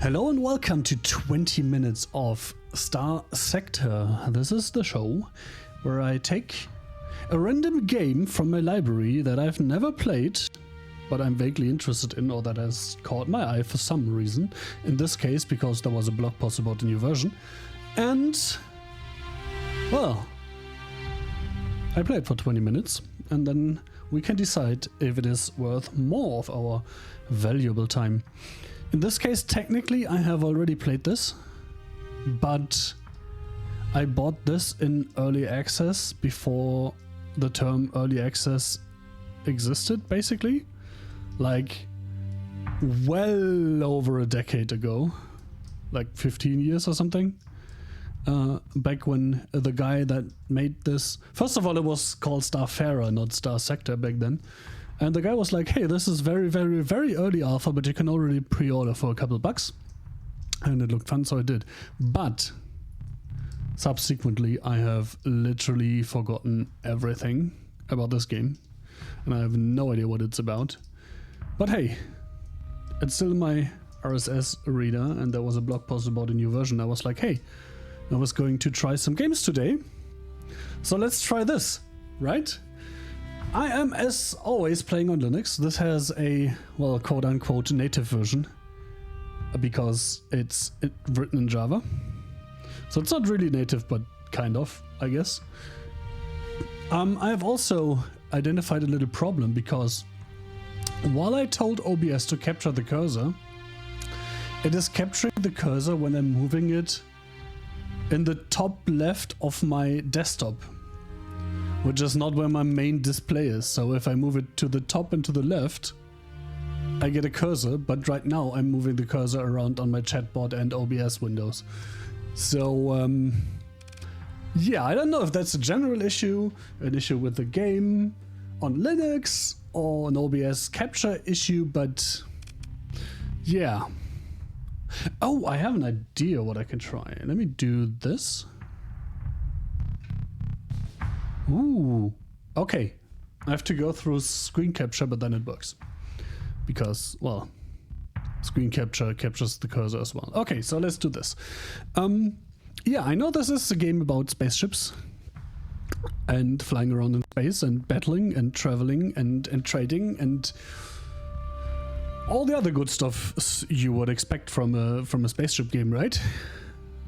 Hello and welcome to 20 Minutes of Starsector. This is the show where I take a random game from my library that I've never played, but I'm vaguely interested in, or that has caught my eye for some reason. In this case, because there was a blog post about the new version. And, well, I play it for 20 minutes, and then we can decide if it is worth more of our valuable time. In this case, technically, I have already played this, but I bought this in early access before the term early access existed, basically. Like, well over a decade ago, like 15 years or something. Back when the guy that made this, first of all, it was called Starfarer, not Starsector back then. And the guy was like, hey, this is very, very, very early alpha, but you can already pre-order for a couple bucks. And it looked fun, so I did. But subsequently, I have literally forgotten everything about this game. And I have no idea what it's about. But hey, it's still in my RSS reader, and there was a blog post about a new version. I was like, hey, I was going to try some games today. So let's try this, right? I am, as always, playing on Linux. This has a, well, quote-unquote native version, because it's written in Java. So it's not really native, but kind of, I guess. I have also identified a little problem, because while I told OBS to capture the cursor, it is capturing the cursor when I'm moving it in the top left of my desktop, which is not where my main display is. So if I move it to the top and to the left, I get a cursor, but right now I'm moving the cursor around on my chatbot and OBS windows. So, yeah, I don't know if that's a general issue, an issue with the game on Linux, or an OBS capture issue, but yeah. Oh, I have an idea what I can try. Let me do this. Ooh, okay. I have to go through screen capture, but then it works. Because, well, screen capture captures the cursor as well. Okay, so let's do this. Yeah, I know this is a game about spaceships and flying around in space and battling and traveling and trading and all the other good stuff you would expect from a spaceship game, right?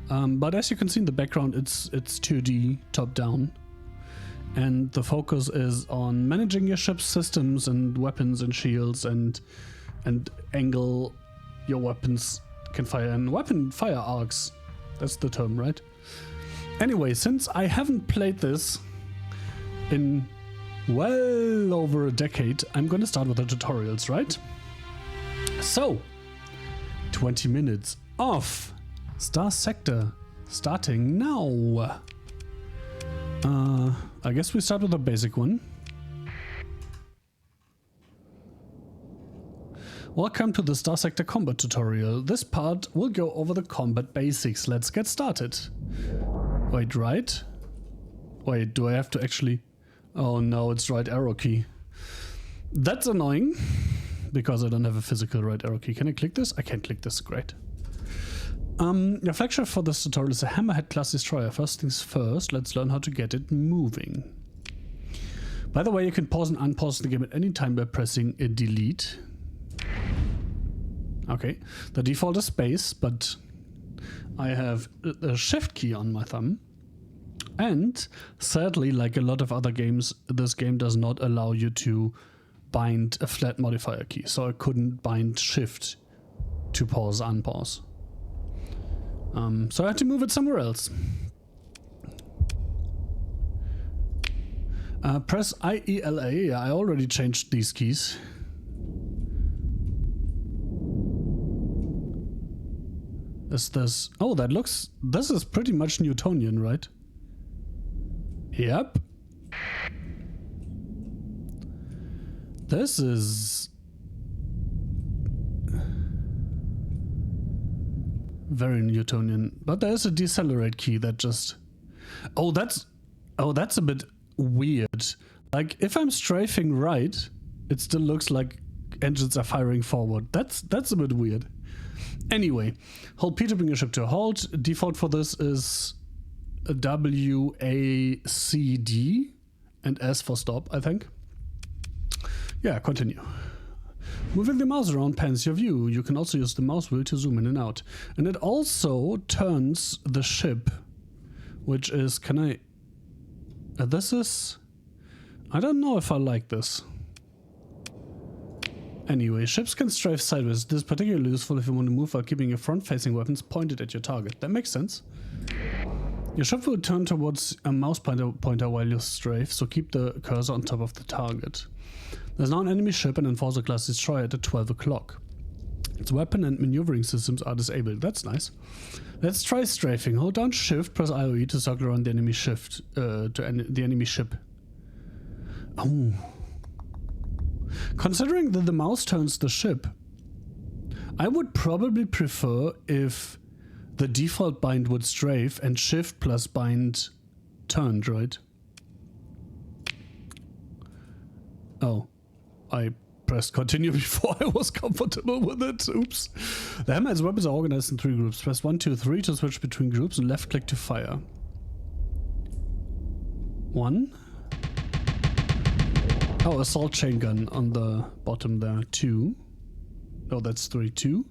But as you can see in the background, it's 2D top down. And the focus is on managing your ship's systems and weapons and shields and angle your weapons can fire and fire arcs. That's the term, right? Anyway, since I haven't played this in well over a decade, I'm gonna start with the tutorials, right? So, 20 minutes of Starsector starting now. I guess we start with the basic one. Welcome to the Starsector combat tutorial. This part will go over the combat basics. Let's get started. Wait, right? Wait, do I have to actually... Oh no, it's right arrow key. That's annoying, because I don't have a physical right arrow key. Can I click this? I can't click this, great. Your flagship for this tutorial is a Hammerhead class destroyer. First things first, let's learn how to get it moving. By the way, you can pause and unpause the game at any time by pressing a delete. Okay, the default is space, but I have a shift key on my thumb. And sadly, like a lot of other games, this game does not allow you to bind a flat modifier key. So I couldn't bind shift to pause, unpause. So I had to move it somewhere else. Press IELA. Yeah, I already changed these keys. Is this... Oh, that looks... This is pretty much Newtonian, right? Yep. This is... very Newtonian. But there's a decelerate key that just... Oh, that's a bit weird. Like, if I'm strafing right, it still looks like engines are firing forward. That's a bit weird. Anyway, hold P to bring your ship to a halt. Default for this is WACD and S for stop, I think. Yeah, continue. Moving the mouse around pans your view. You can also use the mouse wheel to zoom in and out. And it also turns the ship, which is, can I... this is... I don't know if I like this. Anyway, ships can strafe sideways. This is particularly useful if you want to move while keeping your front-facing weapons pointed at your target. That makes sense. Your ship will turn towards a mouse pointer while you strafe, so keep the cursor on top of the target. There's now an enemy ship, an Enforcer class destroyer at 12 o'clock. Its weapon and maneuvering systems are disabled. That's nice. Let's try strafing. Hold down Shift, press IOE to circle around the enemy the enemy ship. Oh. Considering that the mouse turns the ship, I would probably prefer if the default bind would strafe and Shift plus bind turned, right? Oh, I pressed continue before I was comfortable with it. Oops. The hammer and weapons are organized in 3 groups. Press 1, 2, 3 to switch between groups and left click to fire. 1. Oh, assault chain gun on the bottom there. 2. Oh, that's 3. 2.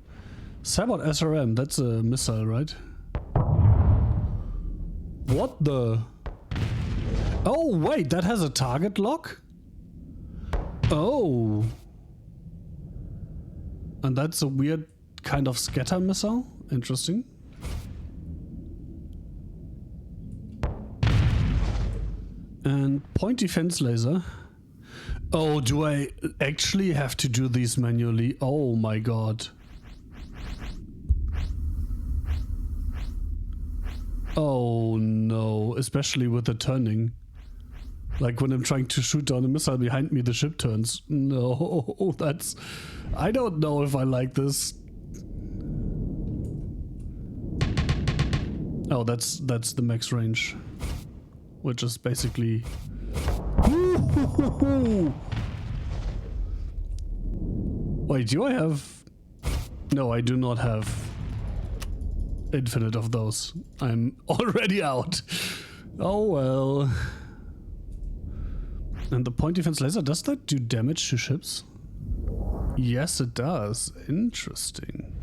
Sabot SRM, that's a missile, right? What the? Oh, wait, that has a target lock? Oh. And that's a weird kind of scatter missile? Interesting. And point defense laser. Oh, do I actually have to do these manually? Oh my god. Oh no, especially with the turning. Like when I'm trying to shoot down a missile behind me, the ship turns. No, that's... I don't know if I like this. Oh, that's the max range. Which is basically... Wait, do I have... No, I do not have infinite of those. I'm already out. Oh well. And the point defense laser, does that do damage to ships? Yes, it does. Interesting.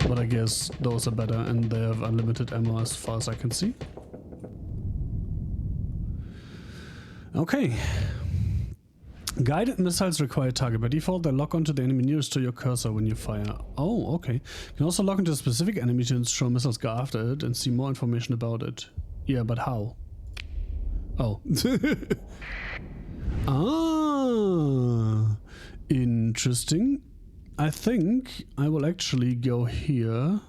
But I guess those are better and they have unlimited ammo as far as I can see. Okay. Guided missiles require target. By default, they lock onto the enemy nearest to your cursor when you fire. Oh, okay. You can also lock onto a specific enemy to ensure missiles go after it and see more information about it. Yeah, but how? Oh. Ah. Interesting. I think I will actually go here.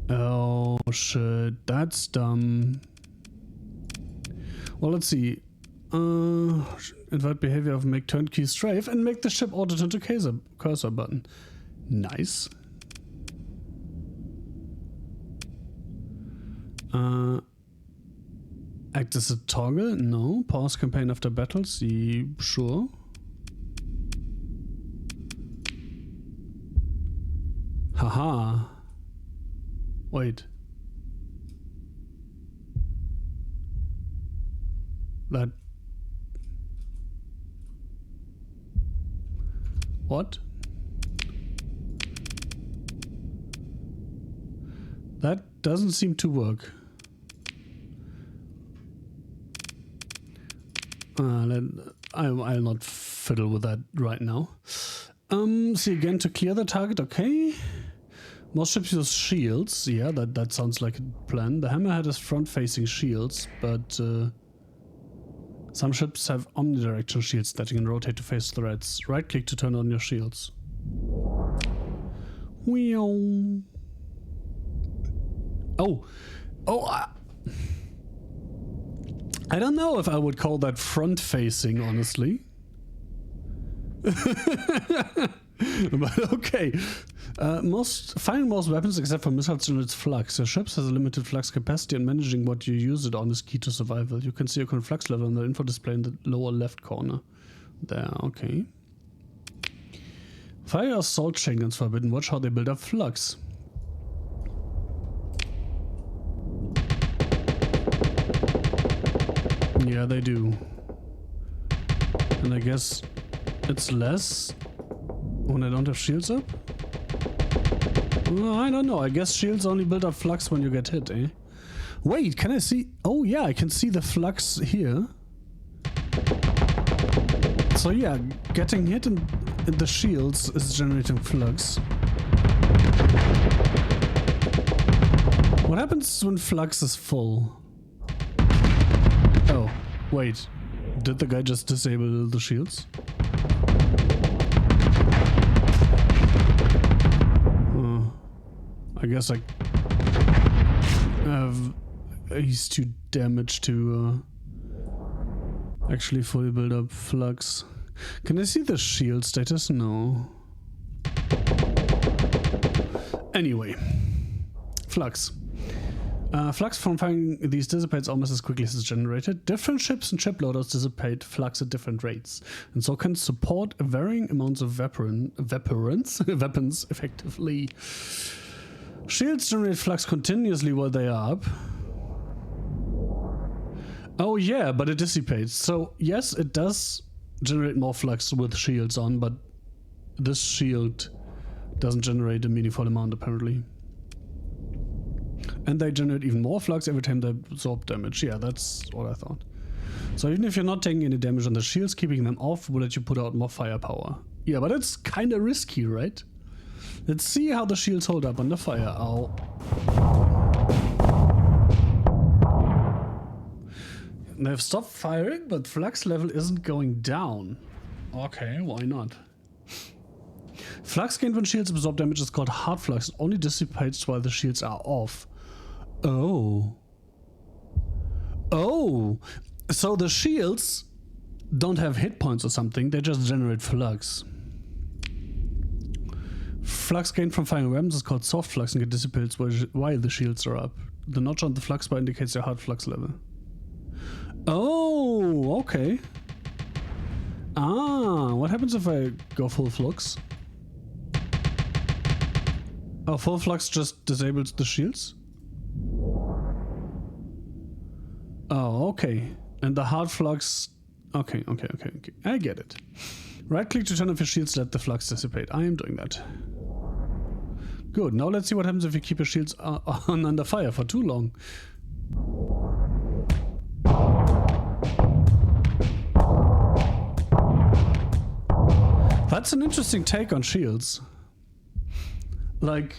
Oh shit, that's dumb. Well, let's see. Invert behavior of make turnkey strafe and make the ship auto turn to cursor button. Nice. Act as a toggle? No. Pause campaign after battle? See, sure. Haha. Wait. That... What? That doesn't seem to work. I'll not fiddle with that right now. See again to clear the target, okay. Most ships use shields, yeah, that sounds like a plan. The Hammerhead has front-facing shields, but some ships have omnidirectional shields that you can rotate to face threats. Right-click to turn on your shields. Wheow. Oh! Oh! I don't know if I would call that front-facing, honestly. But okay. Firing most weapons except for missiles generates flux. Your ship has a limited flux capacity and managing what you use it on is key to survival. You can see your current flux level on the info display in the lower left corner. There, okay. Fire assault chain guns forbidden. Watch how they build up flux. Yeah, they do. And I guess it's less when I don't have shields up? I don't know. I guess shields only build up flux when you get hit, eh? Wait, can I see? Oh yeah, I can see the flux here. So yeah, getting hit in the shields is generating flux. What happens when flux is full? Oh, wait. Did the guy just disable the shields? I guess he's too damaged to actually fully build up flux. Can I see the shield status? No. Anyway. Flux. Flux from firing these dissipates almost as quickly as it's generated. Different ships and ship loaders dissipate flux at different rates, and so can support varying amounts of weapons effectively. Shields generate flux continuously while they are up. Oh yeah, but it dissipates. So yes, it does generate more flux with shields on, but this shield doesn't generate a meaningful amount apparently. And they generate even more flux every time they absorb damage. Yeah, that's what I thought. So even if you're not taking any damage on the shields, keeping them off will let you put out more firepower. Yeah, but it's kind of risky, right? Let's see how the shields hold up under fire. Ow. They've stopped firing, but flux level isn't going down. Okay, why not? Flux gained when shields absorb damage is called hard flux. It only dissipates while the shields are off. Oh. Oh. So the shields don't have hit points or something, they just generate flux. Flux gained from firing weapons is called soft flux and it dissipates while the shields are up. The notch on the flux bar indicates your hard flux level. Oh, okay. Ah, what happens if I go full flux? Oh, full flux just disables the shields? Oh, okay. And the hard flux... Okay. I get it. Right click to turn off your shields, let the flux dissipate. I am doing that. Good. Now let's see what happens if you keep your shields on under fire for too long. That's an interesting take on shields. Like,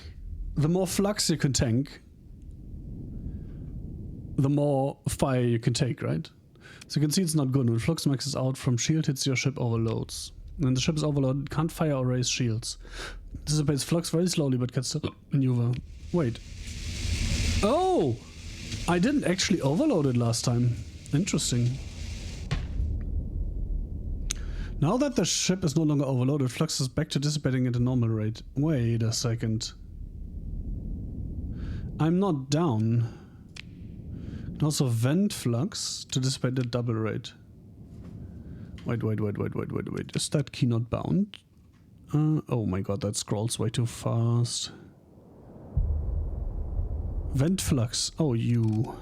the more flux you can tank, the more fire you can take, right? So you can see it's not good. When flux maxes out from shield hits, your ship overloads. When the ship is overloaded, it can't fire or raise shields. Dissipates flux very slowly, but can still maneuver. Wait. Oh! I didn't actually overload it last time. Interesting. Now that the ship is no longer overloaded, flux is back to dissipating at a normal rate. Wait a second. I'm not down. You can also vent flux to dissipate at double rate. Wait. Is that key not bound? Oh my god, that scrolls way too fast. Vent flux. Oh, you.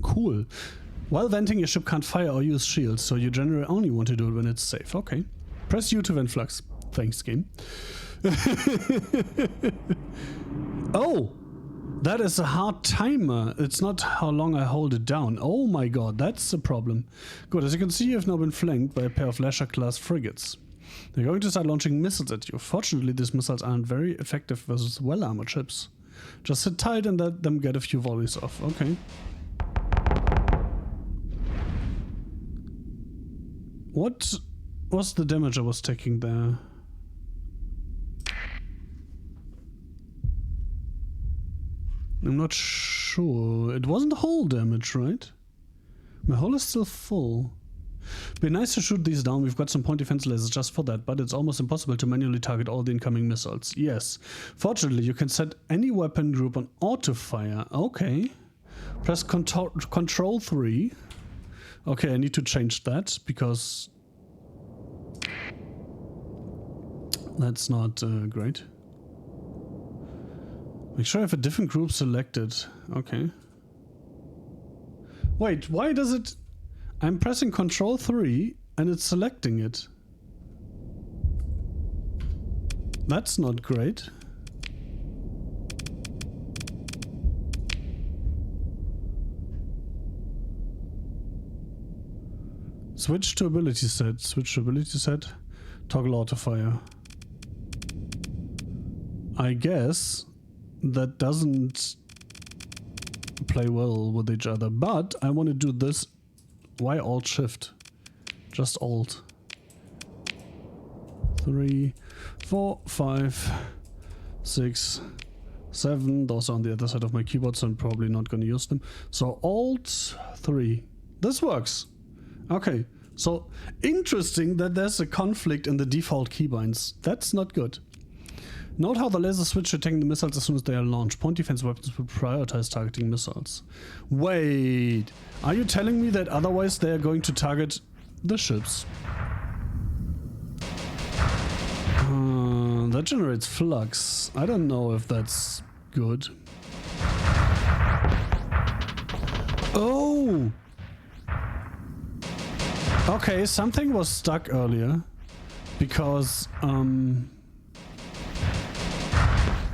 Cool. While venting, your ship can't fire or use shields, so you generally only want to do it when it's safe. Okay. Press U to vent flux. Thanks, game. Oh! That is a hard timer. It's not how long I hold it down. Oh my god, that's a problem. Good, as you can see, you've now been flanked by a pair of Lasher-class frigates. They're going to start launching missiles at you. Fortunately, these missiles aren't very effective versus well-armored ships. Just sit tight and let them get a few volleys off. Okay. What was the damage I was taking there? I'm not sure. It wasn't hull damage, right? My hull is still full. Be nice to shoot these down. We've got some point defense lasers just for that, but it's almost impossible to manually target all the incoming missiles. Yes. Fortunately, you can set any weapon group on auto fire. Okay. Press Control 3. Okay, I need to change that because that's not great. Make sure I have a different group selected. Okay. Wait, why does it... I'm pressing Control 3 and it's selecting it. That's not great. Switch to ability set. Switch to ability set. Toggle auto fire. I guess that doesn't play well with each other, but I want to do this. Why Alt Shift? Just Alt. 3, 4, 5, 6, 7. Those are on the other side of my keyboard, so I'm probably not going to use them. So Alt 3. This works. Okay. So interesting that there's a conflict in the default keybinds. That's not good. Note how the laser switch to taking the missiles as soon as they are launched. Point defense weapons will prioritize targeting missiles. Wait, are you telling me that otherwise they are going to target the ships? That generates flux. I don't know if that's good. Oh! Okay, something was stuck earlier. Because,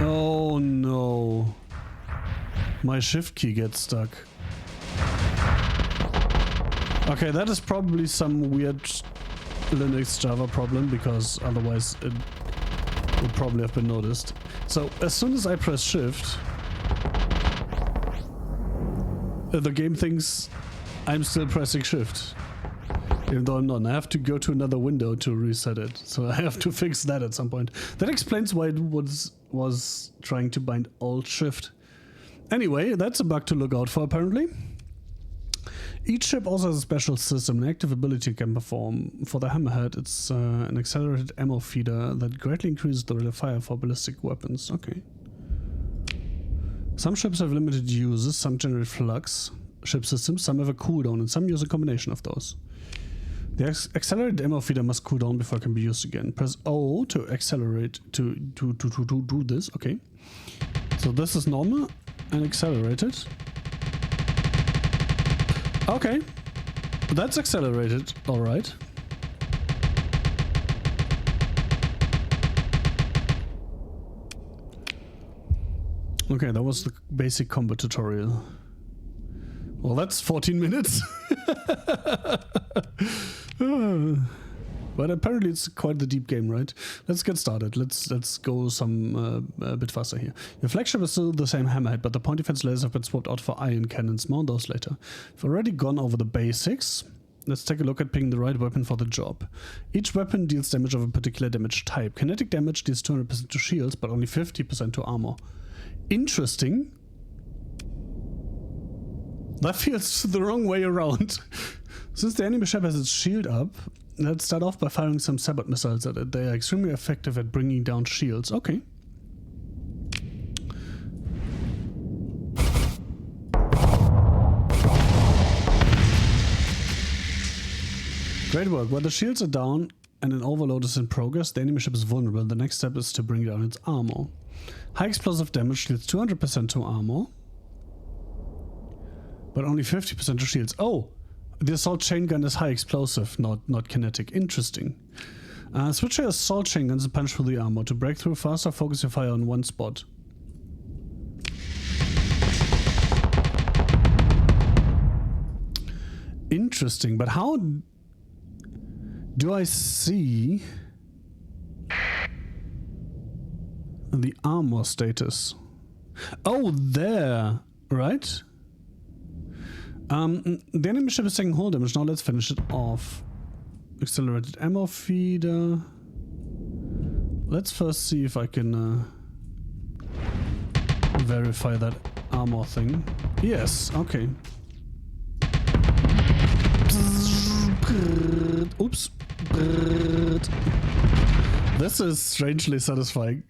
oh no. My shift key gets stuck. Okay, that is probably some weird Linux Java problem, because otherwise it would probably have been noticed. So as soon as I press shift, the game thinks I'm still pressing shift. Even though I'm not. I have to go to another window to reset it. So I have to fix that at some point. That explains why it was trying to bind Alt Shift. Anyway, that's a bug to look out for apparently. Each ship also has a special system, an active ability it can perform. For the Hammerhead, it's an accelerated ammo feeder that greatly increases the rate of fire for ballistic weapons. Okay. Some ships have limited uses, some generate flux ship systems, some have a cooldown, and some use a combination of those. The accelerated ammo feeder must cool down before it can be used again. Press O to accelerate to do this. Okay. So this is normal and accelerated. Okay. That's accelerated. All right. Okay, that was the basic combo tutorial. Well, that's 14 minutes. But apparently it's quite the deep game, right? Let's get started. Let's go some a bit faster here. Your flagship is still the same Hammerhead, but the point defense lasers have been swapped out for ion cannons. More on those later. We've already gone over the basics. Let's take a look at picking the right weapon for the job. Each weapon deals damage of a particular damage type. Kinetic damage deals 200% to shields, but only 50% to armor. Interesting. That feels the wrong way around. Since the enemy ship has its shield up, let's start off by firing some Sabot missiles at it. They are extremely effective at bringing down shields. Okay. Great work. While the shields are down and an overload is in progress, the enemy ship is vulnerable. The next step is to bring down its armor. High explosive damage deals 200% to armor, but only 50% to shields. Oh! The assault chain gun is high explosive, not kinetic. Interesting. Switch your assault chain guns and punch through the armor. To break through faster, focus your fire on one spot. Interesting, but how do I see the armor status? Oh, there, right? The enemy ship is taking hull damage. Now let's finish it off. Accelerated ammo feeder. Let's first see if I can verify that armor thing. Yes, okay. Oops. This is strangely satisfying.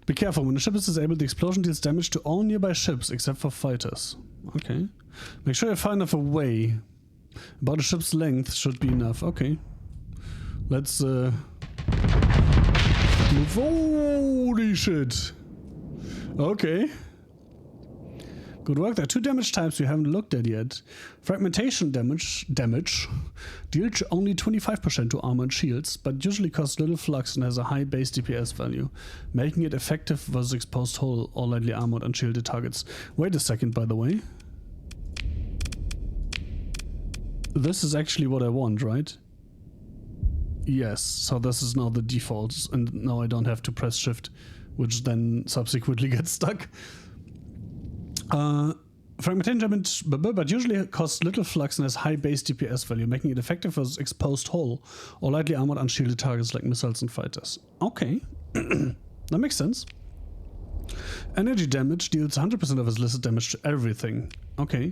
Be careful, when a ship is disabled, the explosion deals damage to all nearby ships except for fighters. Okay. Make sure you find enough away. About a ship's length should be enough. Okay. Let's move. Holy shit. Okay. Good work. There are two damage types we haven't looked at yet. Fragmentation damage deals only 25% to armor and shields, but usually costs little flux and has a high base DPS value, making it effective versus exposed hull or lightly armored and shielded targets. Wait a second, by the way. This is actually what I want, right? Yes, so this is now the default, and now I don't have to press shift, which then subsequently gets stuck. Fragmentation damage, but usually it costs little flux and has high base DPS value, making it effective as exposed hull or lightly armored unshielded targets like missiles and fighters. Okay, that makes sense. Energy damage deals 100% of its listed damage to everything. Okay.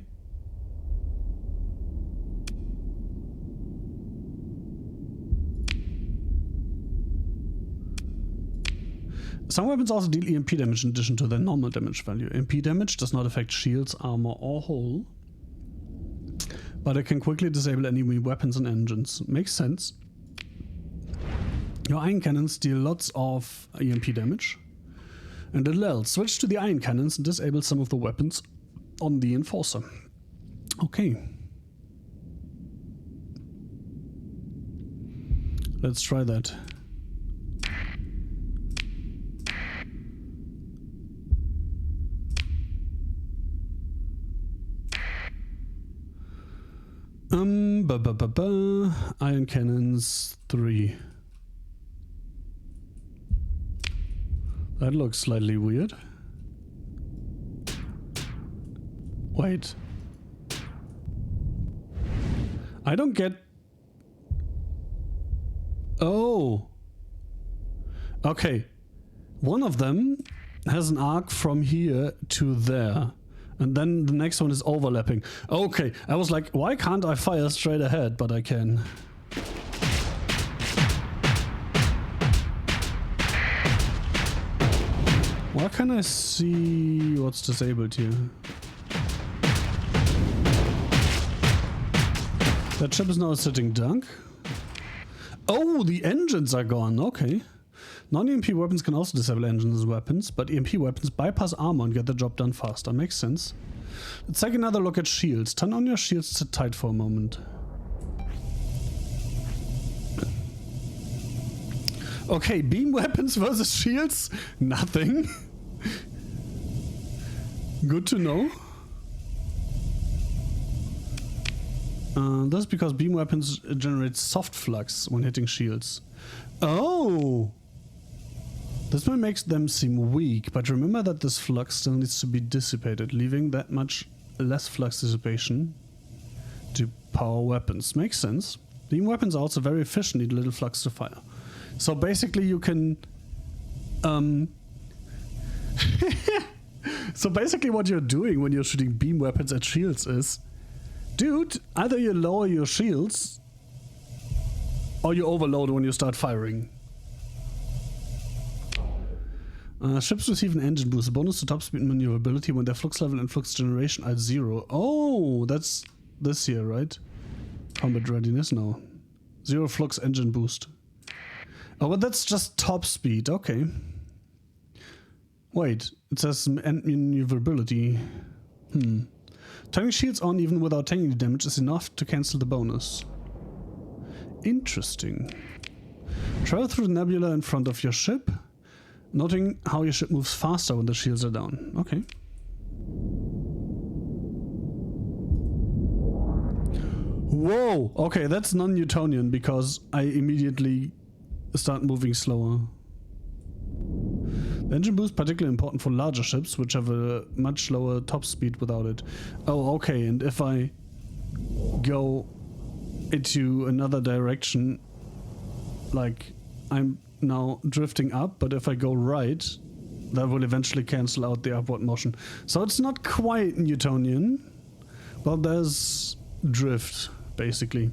Some weapons also deal EMP damage in addition to their normal damage value. EMP damage does not affect shields, armor, or hull, but it can quickly disable enemy weapons and engines. Makes sense. Your iron cannons deal lots of EMP damage. And little else. Switch to the iron cannons and disable some of the weapons on the Enforcer. Okay. Let's try that. Iron cannons 3. That looks slightly weird. Wait. I don't get... Oh. Okay. One of them has an arc from here to there. And then the next one is overlapping. Okay, I was like, why can't I fire straight ahead? But I can. Why can't I see what's disabled here? That ship is now a sitting duck. Oh, the engines are gone. Okay. Non-EMP weapons can also disable engines as weapons, but EMP weapons bypass armor and get the job done faster. Makes sense. Let's take another look at shields. Turn on your shields, sit tight for a moment. Okay, beam weapons versus shields? Nothing. Good to know. That's because beam weapons generate soft flux when hitting shields. Oh! This one makes them seem weak, but remember that this flux still needs to be dissipated, leaving that much less flux dissipation to power weapons. Makes sense. Beam weapons are also very efficient, need little flux to fire. So basically you can... So basically what you're doing when you're shooting beam weapons at shields is... Dude, either you lower your shields or you overload when you start firing. Ships receive an engine boost, a bonus to top speed and maneuverability when their flux level and flux generation are 0. Oh, that's this here, right? Combat readiness? No. 0 flux engine boost. Oh, but that's just top speed. Okay. Wait, it says maneuverability. Turning shields on even without taking the damage is enough to cancel the bonus. Interesting. Travel through the nebula in front of your ship, noting how your ship moves faster when the shields are down. Okay. Whoa! Okay, that's non-Newtonian because I immediately start moving slower. The engine boost is particularly important for larger ships, which have a much lower top speed without it. Oh, okay, and if I go into another direction, like I'm now drifting up, but if I go right, that will eventually cancel out the upward motion. So it's not quite Newtonian, but there's drift, basically.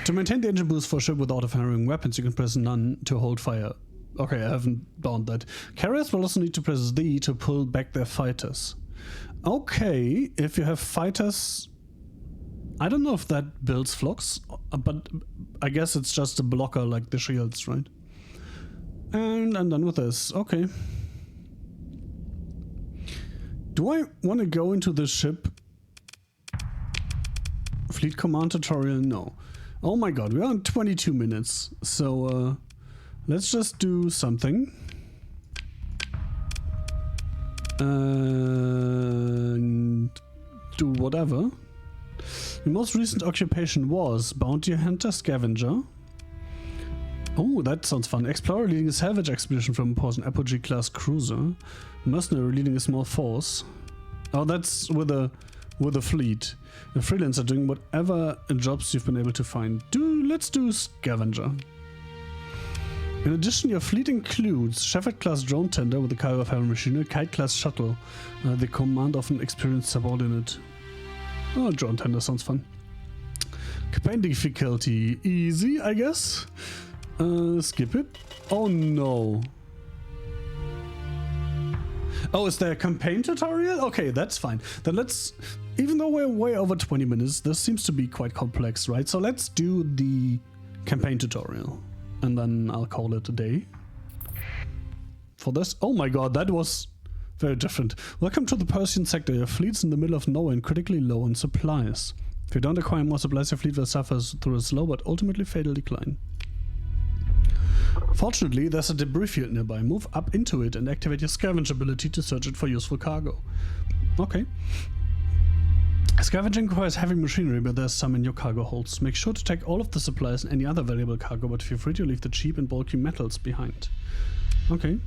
To maintain the engine boost for a ship with auto-firing weapons, you can press none to hold fire. Okay, I haven't done that. Carriers will also need to press D to pull back their fighters. Okay, if you have fighters... I don't know if that builds flocks, but I guess it's just a blocker like the shields, right? And I'm done with this. Okay. Do I want to go into the ship? Fleet command tutorial? No. Oh my god, we're on 22 minutes. So let's just do something. And do whatever. The most recent occupation was bounty hunter scavenger. Oh, that sounds fun. Explorer leading a salvage expedition from an apogee class cruiser. Mercenary leading a small force. Oh, that's with a fleet. A freelancer doing whatever jobs you've been able to find. Let's do scavenger. In addition, your fleet includes Shepherd class drone tender with a cargo of heavy machinery, Kite class shuttle, the command of an experienced subordinate. Oh, drone tender sounds fun. Campaign difficulty easy, I guess. Skip it. Oh no. Oh, is there a campaign tutorial? Okay, that's fine. Then let's, even though we're way over 20 minutes, this seems to be quite complex, right? So let's do the campaign tutorial. And then I'll call it a day. For this, oh my god, that was very different. Welcome to the Persian sector. Your fleet's in the middle of nowhere and critically low on supplies. If you don't acquire more supplies, your fleet will suffer through a slow but ultimately fatal decline. Fortunately, there's a debris field nearby. Move up into it and activate your scavenge ability to search it for useful cargo. Okay. Scavenging requires heavy machinery, but there's some in your cargo holds. Make sure to take all of the supplies and any other valuable cargo, but feel free to leave the cheap and bulky metals behind. Okay.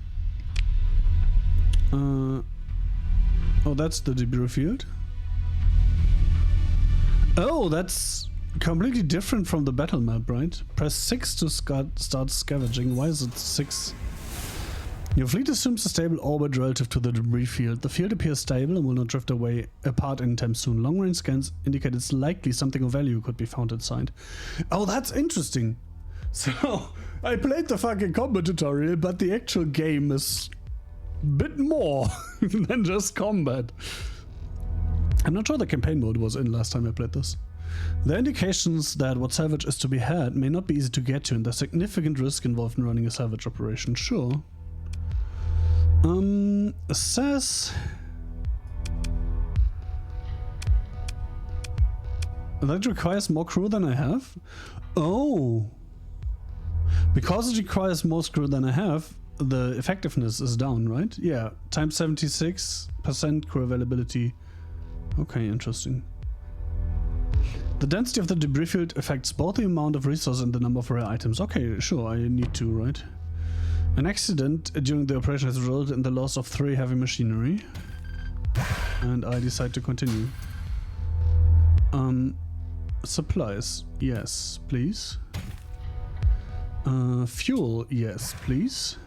Oh, that's the debris field. Oh, that's completely different from the battle map, right? Press 6 to start scavenging. Why is it 6? Your fleet assumes a stable orbit relative to the debris field. The field appears stable and will not drift away apart anytime soon. Long-range scans indicate it's likely something of value could be found inside. Oh, that's interesting. So, I played the fucking combat tutorial, but the actual game is a bit more than just combat. I'm not sure the campaign mode was in last time I played this. There are indications that what salvage is to be had may not be easy to get to, and there's significant risk involved in running a salvage operation. Sure. Says that requires more crew than I have. Oh, because it requires more crew than I have, the effectiveness is down, right? Yeah, times 76% crew availability. Okay, interesting. The density of the debris field affects both the amount of resources and the number of rare items. Okay, sure, I need to, right? An accident during the operation has resulted in the loss of 3 heavy machinery. And I decide to continue. Supplies. Yes, please. Fuel. Yes, please.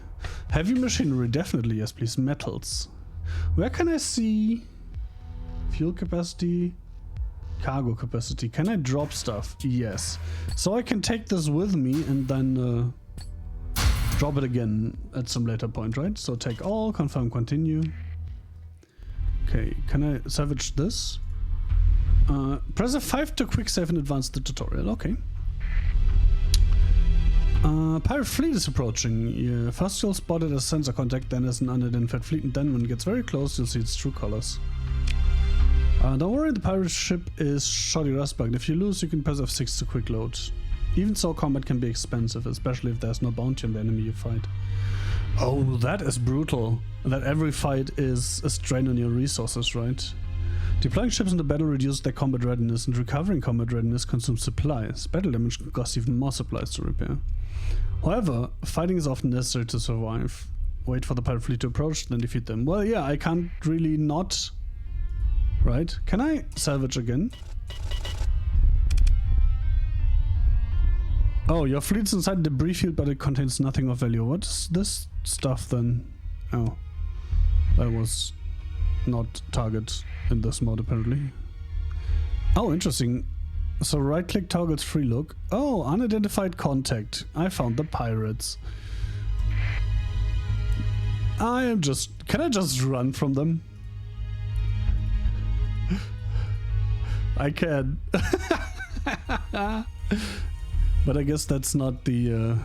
Heavy machinery. Definitely, yes, please. Metals. Where can I see fuel capacity? Cargo capacity. Can I drop stuff? Yes. So I can take this with me and then drop it again at some later point, right? So take all, confirm, continue. Okay, can I salvage this? Press F5 to quick save and advance the tutorial. Okay. Pirate fleet is approaching. Yeah, first you'll spot it as sensor contact, then as an unidentified fleet, and then when it gets very close, you'll see its true colors. Don't worry, the pirate ship is shoddy rust bugged. If you lose, you can press F6 to quick load. Even so, combat can be expensive, especially if there's no bounty on the enemy you fight. Oh, that is brutal. That every fight is a strain on your resources, right? Deploying ships into battle reduces their combat readiness, and recovering combat readiness consumes supplies. Battle damage can cost even more supplies to repair. However, fighting is often necessary to survive. Wait for the pirate fleet to approach, then defeat them. Well, yeah, I can't really not... Right? Can I salvage again? Oh, your fleet's inside the debris field, but it contains nothing of value. What is this stuff then? Oh, that was not target in this mode apparently. Oh, interesting. So right-click toggles free look. Oh, unidentified contact. I found the pirates. I am just... Can I just run from them? I can. But I guess that's not the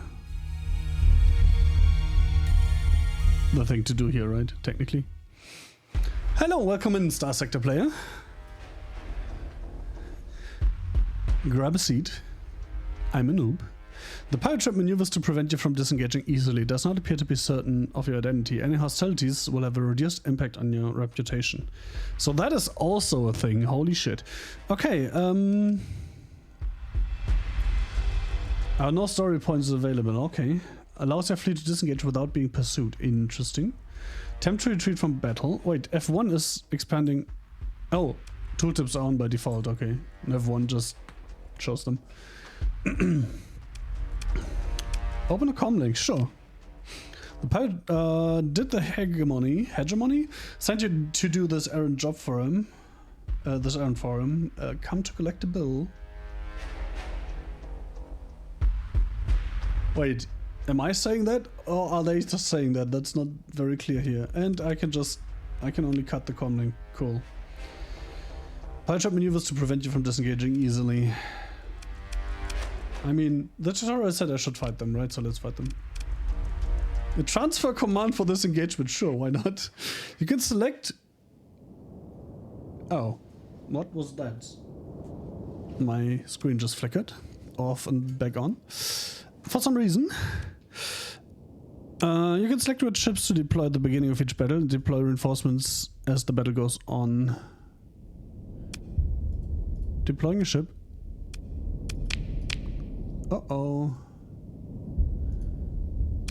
thing to do here, right? Technically. Hello, welcome in, Starsector player. Grab a seat. I'm a noob. The pirate ship maneuvers to prevent you from disengaging easily. Does not appear to be certain of your identity. Any hostilities will have a reduced impact on your reputation. So that is also a thing. Holy shit. Okay, no story points available. Okay. Allows your fleet to disengage without being pursued. Interesting. Attempt to retreat from battle. Wait, F1 is expanding. Oh, tooltips are on by default. Okay. And F1 just shows them. Open a comlink, sure. The pirate did the hegemony sent you to do this errand job for him. Come to collect a bill. Wait, am I saying that, or are they just saying that? That's not very clear here. And I can only cut the comlink. Cool. Pirate ship maneuvers to prevent you from disengaging easily. I mean, the tutorial said I should fight them, right? So let's fight them. A transfer command for this engagement, sure, why not? You can select... Oh, what was that? My screen just flickered off and back on. For some reason. You can select which ships to deploy at the beginning of each battle and deploy reinforcements as the battle goes on. Deploying a ship. Uh-oh.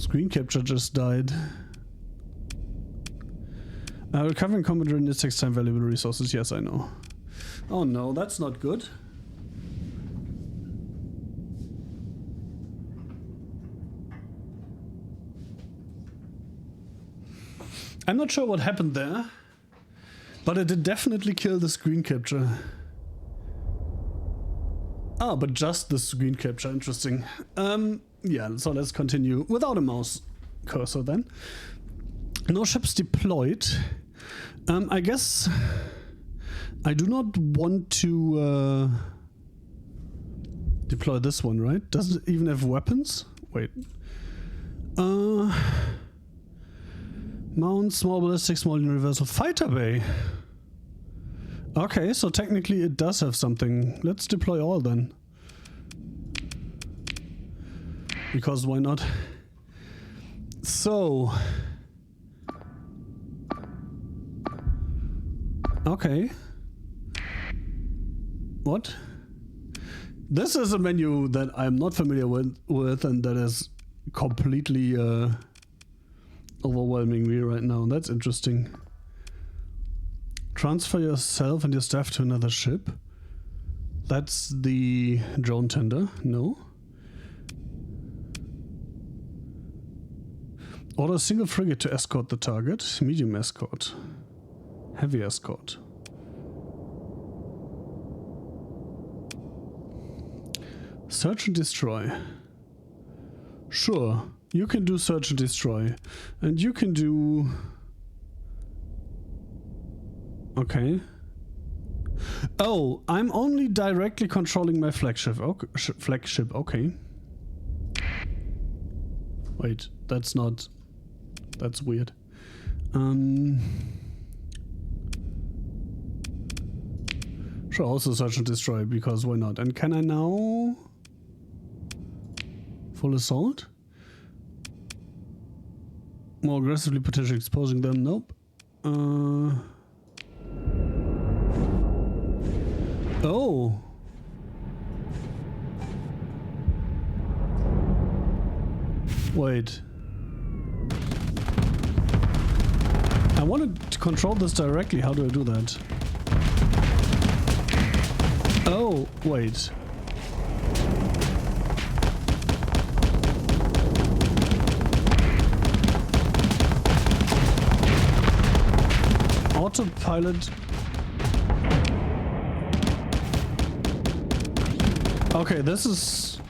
Screen capture just died. Recovering combat readiness takes time, valuable resources. Yes, I know. Oh no, that's not good. I'm not sure what happened there, but it did definitely kill the screen capture. Ah, but just the screen capture, interesting. Yeah, so let's continue without a mouse cursor then. No ships deployed. I guess I do not want to deploy this one, right? Doesn't it even have weapons? Wait. Mount, small ballistic, small universal fighter bay. Okay, so technically it does have something. Let's deploy all then. Because why not? So... Okay. What? This is a menu that I'm not familiar with and that is completely overwhelming me right now. That's interesting. Transfer yourself and your staff to another ship. That's the drone tender. No. Order a single frigate to escort the target. Medium escort. Heavy escort. Search and destroy. Sure. You can do search and destroy. And you can do... Okay. Oh, I'm only directly controlling my flagship. Okay. Wait, that's not... That's weird. Sure, also search and destroy, because why not? And can I now... Full assault? More aggressively potentially exposing them? Nope. Oh! Wait. I wanted to control this directly. How do I do that? Oh, wait. autopilot... Okay, this is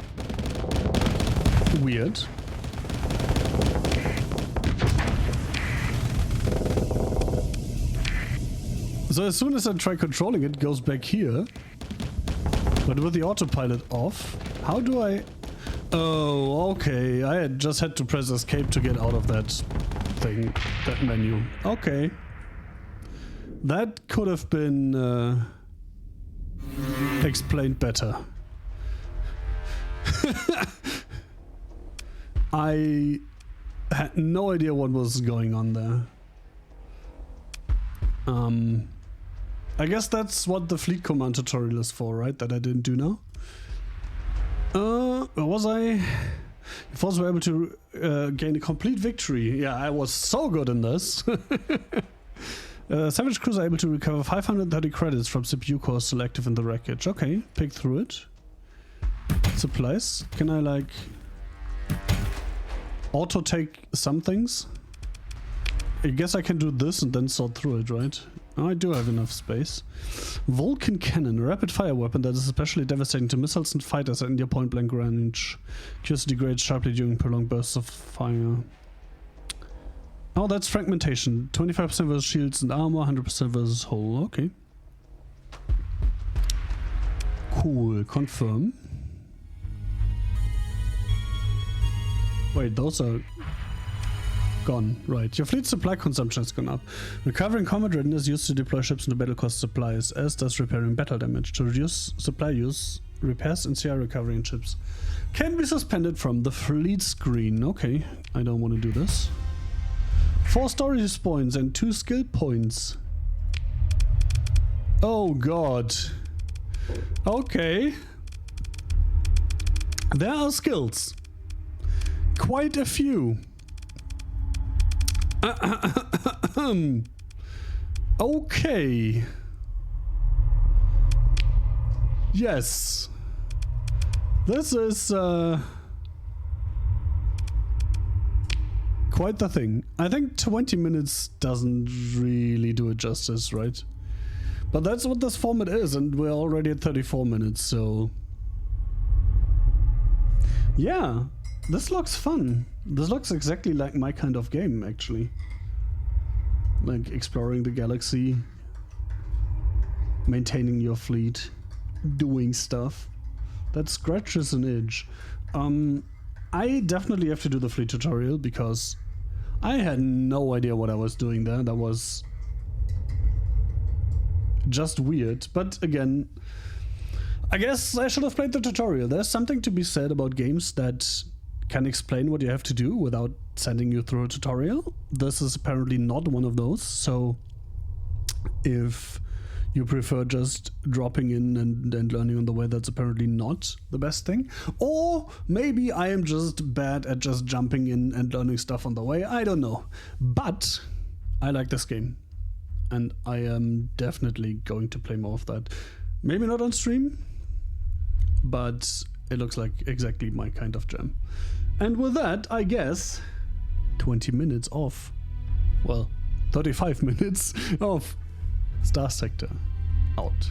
weird. So as soon as I try controlling it, it goes back here. But with the autopilot off, how do I... Oh, okay. I just had to press escape to get out of that thing, that menu. Okay. That could have been explained better. I had no idea what was going on there. I guess that's what the fleet command tutorial is for, right? That I didn't do now. Was I? Forces were able to gain a complete victory. Yeah, I was so good in this. Savage crews are able to recover 530 credits from CPU cores selective in the wreckage. Okay, pick through it. Supplies. Can I like auto take some things? I guess I can do this and then sort through it, right? Oh, I do have enough space. Vulcan Cannon, a rapid fire weapon that is especially devastating to missiles and fighters at near point blank range. Cures degrades sharply during prolonged bursts of fire. Oh, that's fragmentation. 25% versus shields and armor, 100% versus hull. Okay. Cool. Confirm. Wait, those are gone. Right. Your fleet supply consumption has gone up. Recovering combat readiness used to deploy ships into battle cost supplies, as does repairing battle damage. To reduce supply use, repairs and CR recovery in ships can be suspended from the fleet screen. Okay, I don't want to do this. 4 stories points and 2 skill points. Oh god. Okay. There are skills. Quite a few. Okay. Yes. This is quite the thing. I think 20 minutes doesn't really do it justice, right? But that's what this format is, and we're already at 34 minutes, so... Yeah, this looks fun. This looks exactly like my kind of game, actually. Like exploring the galaxy, maintaining your fleet, doing stuff. That scratches an itch. I definitely have to do the fleet tutorial because I had no idea what I was doing there. That was just weird. But again, I guess I should have played the tutorial. There's something to be said about games that can explain what you have to do without sending you through a tutorial. This is apparently not one of those. So if you prefer just dropping in and learning on the way, that's apparently not the best thing. Or maybe I am just bad at just jumping in and learning stuff on the way. I don't know. But I like this game. And I am definitely going to play more of that. Maybe not on stream, but it looks like exactly my kind of jam. And with that, I guess 20 minutes of, well, 35 minutes of Starsector out.